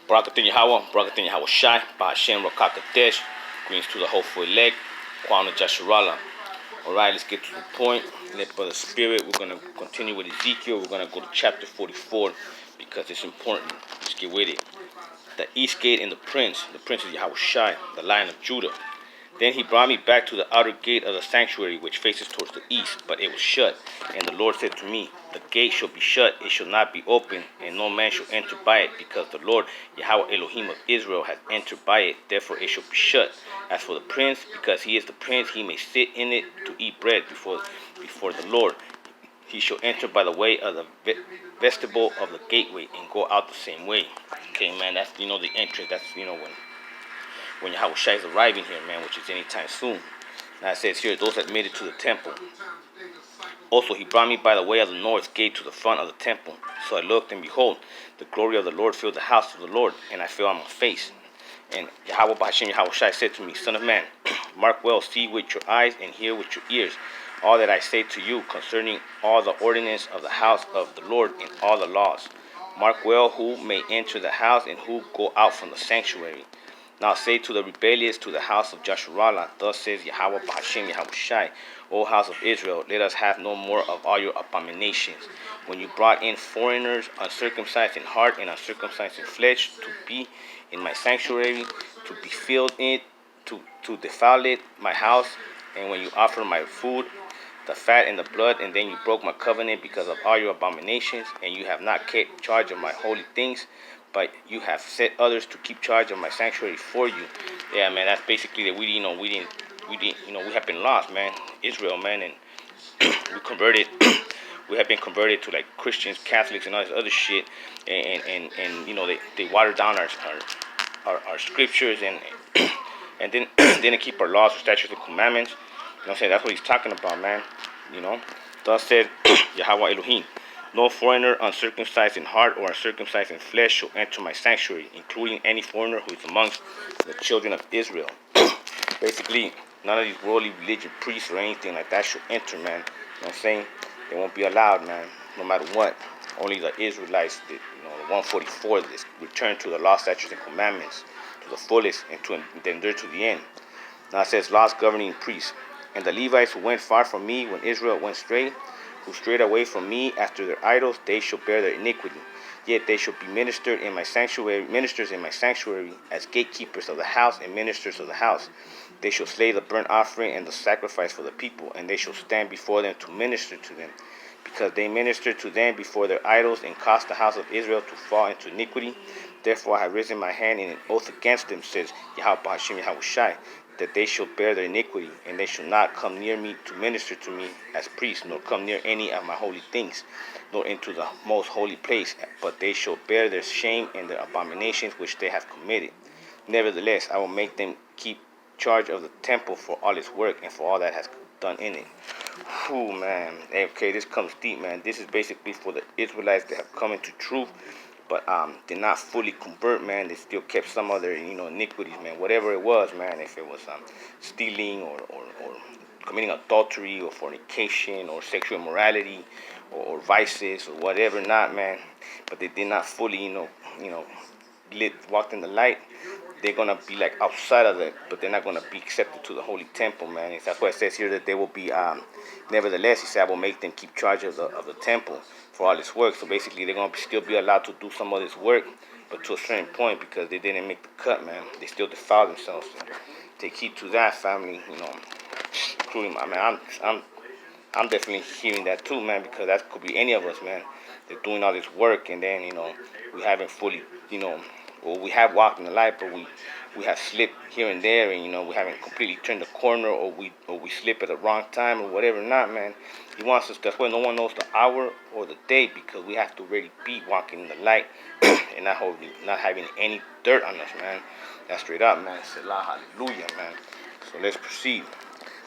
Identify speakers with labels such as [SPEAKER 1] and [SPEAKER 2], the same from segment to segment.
[SPEAKER 1] Barakatin Yahweh, Barakatin Yahweh Shai, Bahashem Rakakadesh, greens to the hopeful elect, Kwana Jasharala. Alright, let's get to the point. Led by the Spirit, we're going to continue with Ezekiel. We're going to go to chapter 44 because it's important. Let's get with it. The east gate and the prince is Yahweh Shai, the Lion of Judah. Then he brought me back to the outer gate of the sanctuary, which faces towards the east, but it was shut. And the Lord said to me, the gate shall be shut, it shall not be open, and no man shall enter by it, because the Lord, Yahweh Elohim of Israel, has entered by it, therefore it shall be shut. As for the prince, because he is the prince, he may sit in it to eat bread before the Lord. He shall enter by the way of the vestibule of the gateway, and go out the same way. Okay, man, that's, the entrance, that's, when Yahweh Shai is arriving here, man, which is anytime soon. Now it says here, those that made it to the temple. Also, he brought me by the way of the north gate to the front of the temple. So I looked, and behold, the glory of the Lord filled the house of the Lord, and I fell on my face. And Yahweh Bahashem Yahweh Shai said to me, Son of man, mark well, see with your eyes, and hear with your ears all that I say to you concerning all the ordinance of the house of the Lord and all the laws. Mark well who may enter the house and who go out from the sanctuary. Now say to the rebellious, to the house of Jasharala, thus says Yahweh Bahashem Yahweh Shai, O house of Israel, let us have no more of all your abominations. When you brought in foreigners, uncircumcised in heart and uncircumcised in flesh, to be in my sanctuary, to be filled in, to defile it, my house, and when you offer my food, the fat and the blood, and then you broke my covenant because of all your abominations, and you have not kept charge of my holy things, but you have set others to keep charge of my sanctuary for you. Yeah, man, that's basically that we have been lost, man. Israel, man, and we converted. We have been converted to like Christians, Catholics, and all this other shit, and they watered down our scriptures and then didn't keep our laws, statutes, and commandments. You know what I'm saying? That's what he's talking about, man. Thus said Yahweh Elohim. No foreigner uncircumcised in heart or uncircumcised in flesh shall enter my sanctuary, including any foreigner who is amongst the children of Israel. Basically, none of these worldly religious priests or anything like that shall enter, man. You know what I'm saying? They won't be allowed, man, no matter what. Only the Israelites, the 144, that return to the law, statutes, and commandments to the fullest and to endure to the end. Now it says, laws governing priests. And the Levites who went far from me when Israel went astray, who strayed away from me after their idols, they shall bear their iniquity. Yet they shall be ministers in my sanctuary, as gatekeepers of the house and ministers of the house. They shall slay the burnt offering and the sacrifice for the people, and they shall stand before them to minister to them, because they ministered to them before their idols and caused the house of Israel to fall into iniquity. Therefore I have risen my hand in an oath against them, says Yahweh Bahashem Yahweh Shai, that they shall bear their iniquity, and they shall not come near me to minister to me as priests, nor come near any of my holy things, nor into the most holy place, but they shall bear their shame and their abominations which they have committed. Nevertheless, I will make them keep charge of the temple for all its work and for all that has done in it. Whew, man. Okay, this comes deep, man. This is basically for the Israelites that have come into truth, but did not fully convert, man. They still kept some of their, iniquities, man. Whatever it was, man. If it was stealing or committing adultery or fornication or sexual immorality or vices or whatever, not, man. But they did not fully, walked in the light. They're gonna be like outside of it, but they're not gonna be accepted to the holy temple, man. And that's why it says here that they will be. Nevertheless, he said, I will make them keep charge of the temple for all its work. So basically, they're gonna still be allowed to do some of this work, but to a certain point, because they didn't make the cut, man. They still defile themselves. So take heed to that, family. Including, I'm definitely hearing that too, man, because that could be any of us, man. They're doing all this work, and then we haven't fully, we have walked in the light, but we have slipped here and there, and we haven't completely turned the corner, or we slip at the wrong time, or whatever. Not, man. He wants us. That's why no one knows the hour or the day, because we have to really be walking in the light and not having any dirt on us, man. That's straight up, man. Selah, hallelujah, man. So let's proceed.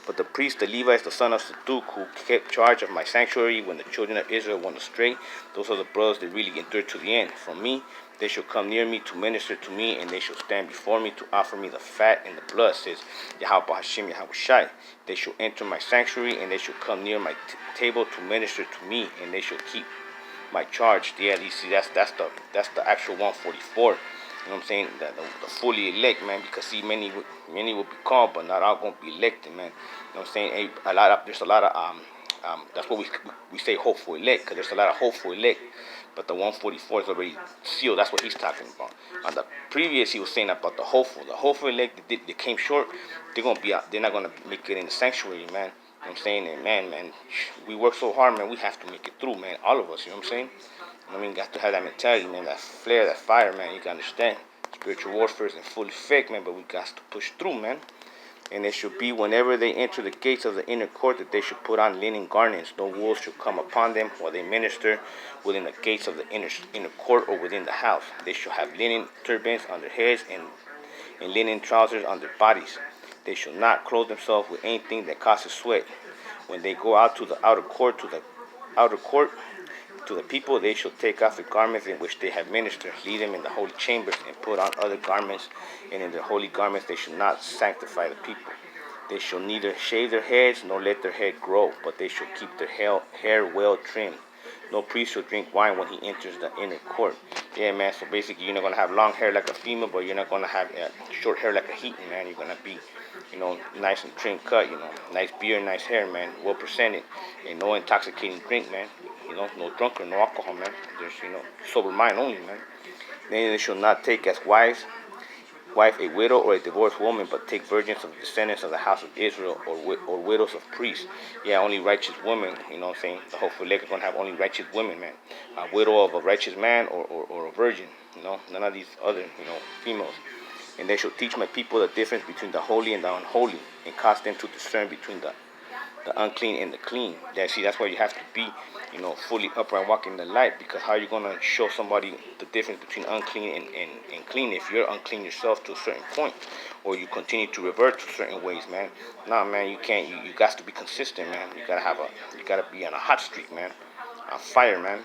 [SPEAKER 1] But the priests, the Levites, the son of Saduk, who kept charge of my sanctuary when the children of Israel went astray, those are the brothers that really endured to the end. From me, they shall come near me to minister to me, and they shall stand before me to offer me the fat and the blood, says Yahweh Bahashem Yahweh Shai. They shall enter my sanctuary, and they shall come near my table to minister to me, and they shall keep my charge. Yeah, you see, that's the actual 144. You know what I'm saying? The fully elect, man, because see, many will be called, but not all gonna be elected, man. You know what I'm saying? There's a lot of that's what we say hopeful elect, because there's a lot of hopeful elect, but the 144 is already sealed. That's what he's talking about. On the previous, he was saying about the hopeful. The hopeful elect, they came short. They're gonna be out. They're not gonna make it in the sanctuary, man. You know what I'm saying? And man, we work so hard, man. We have to make it through, man. All of us, you know what I'm saying? I mean, got to have that mentality, man. That flare, that fire, man. You can understand. Spiritual warfare is in full effect, man. But we got to push through, man. And it should be whenever they enter the gates of the inner court that they should put on linen garments. No wool should come upon them while they minister within the gates of the inner court or within the house. They shall have linen turbans on their heads and linen trousers on their bodies. They shall not clothe themselves with anything that causes sweat. When they go out to the outer court, to the people, they shall take off the garments in which they have ministered, leave them in the holy chambers, and put on other garments. And in their holy garments they shall not sanctify the people. They shall neither shave their heads nor let their head grow, but they shall keep their hair well trimmed. No priest shall drink wine when he enters the inner court. Yeah, man, so basically you're not going to have long hair like a female, but you're not going to have short hair like a heathen, man. You're going to be, nice and trim cut, nice beard, nice hair, man, well presented, and no intoxicating drink, man. No drunkard, no alcohol, man. There's, sober mind only, man. Then they shall not take as wife a widow or a divorced woman, but take virgins of the descendants of the house of Israel, or widows of priests. Yeah, only righteous women, you know what I'm saying? The hopeful elect are going to have only righteous women, man. A widow of a righteous man or a virgin, none of these other, females. And they shall teach my people the difference between the holy and the unholy, and cause them to discern between the unclean and the clean. That's why you have to be, fully upright, walking in the light, because how are you going to show somebody the difference between unclean and clean if you're unclean yourself to a certain point, or you continue to revert to certain ways, man? Nah, man, you can't. You got to be consistent, man. You gotta be on a hot streak, man, on fire, man.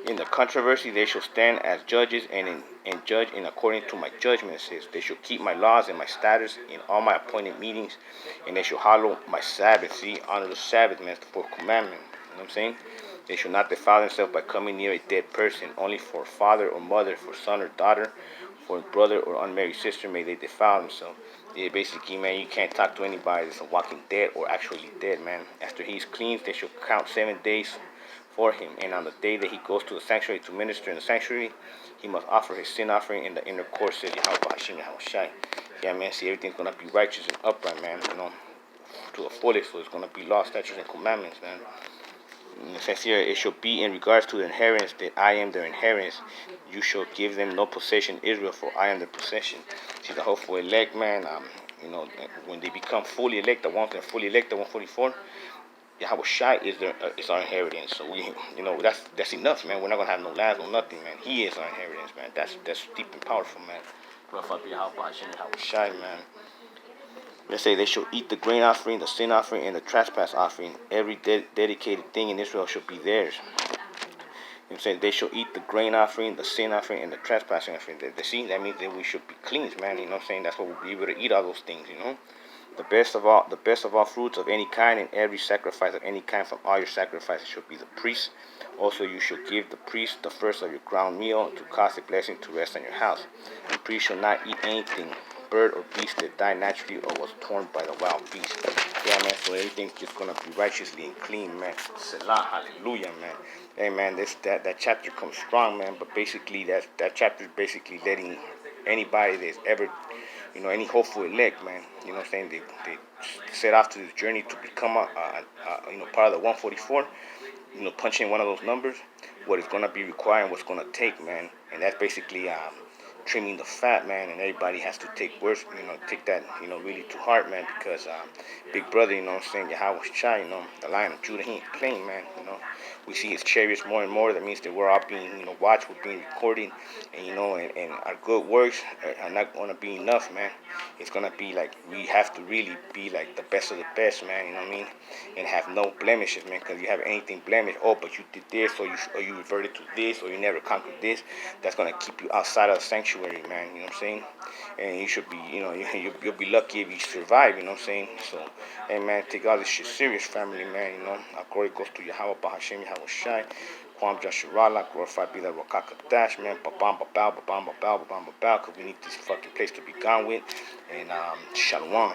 [SPEAKER 1] In the controversy they shall stand as judges, and judge in according to my judgment. Says they shall keep my laws and my statutes in all my appointed meetings, and they shall hallow my Sabbath. See, honor the Sabbath, man, it's the fourth commandment. You know what I'm saying? They shall not defile themselves by coming near a dead person. Only for father or mother, for son or daughter, for brother or unmarried sister may they defile themselves. Yeah, basically, man, you can't talk to anybody that's a walking dead or actually dead, man. After he's cleansed, they shall count 7 days for him, and on the day that he goes to the sanctuary to minister in the sanctuary, he must offer his sin offering in the inner court, says Yahweh Hashem Yahushai. Yeah, man, see, everything's going to be righteous and upright, man, to the fullest, so it's going to be law, statutes, and commandments, man. And it says here, it shall be in regards to the inheritance that I am their inheritance. You shall give them no possession, Israel, for I am their possession. See, the hopeful elect, man, when they become fully elect, the ones that are fully elect, the 144, Yahweh Shai is our inheritance. So that's enough, man. We're not gonna have no lands, no nothing, man. He is our inheritance, man. That's deep and powerful, man. Yahweh Shai, man. Let's say they shall eat the grain offering, the sin offering, and the trespass offering. Every dedicated thing in Israel shall be theirs. You know what I'm saying? They shall eat the grain offering, the sin offering, and the trespassing offering. See, that means that we should be cleansed, man. You know what I'm saying? That's what we'll be able to eat all those things, The best of all fruits of any kind, and every sacrifice of any kind from all your sacrifices shall be the priest. Also you shall give the priest the first of your ground meal, to cause a blessing to rest on your house. The priest shall not eat anything, bird or beast that died naturally or was torn by the wild beast. Yeah, man, so everything's just gonna be righteously and clean, man. Selah, hallelujah, man. Hey, man, that chapter comes strong, man. But basically, that chapter is basically letting anybody that's ever, any hopeful elect, man. You know what I'm saying? They set off to this journey to become part of the 144. Punch in one of those numbers, what it's gonna be requiring, what's gonna take, man. And that's basically trimming the fat, man. And everybody has to take take that, really to heart, man. Because Big Brother, you know what I'm saying? Yahweh Shai, the Lion of Judah, he ain't playing, man. We see his chariots more and more. That means that we're all being, watched, we're being recorded, and and our good works are not gonna be enough, man. It's gonna be like we have to really be like the best of the best, man. You know what I mean? And have no blemishes, man. Because you have anything blemished, but you did this, or you reverted to this, or you never conquered this. That's gonna keep you outside of the sanctuary, man. You know what I'm saying? And you should be, you'll be lucky if you survive. You know what I'm saying? So, hey, man, take all this shit serious, family, man. Our glory goes to Yahweh Bahashem, Yahweh Shai. Kwam Jasharala, glorified be the Rokakadash, man. Ba-bam, ba-bow, ba-bam, ba-bow, ba-bam, ba-bow, because we need this fucking place to be gone with. And Shalom.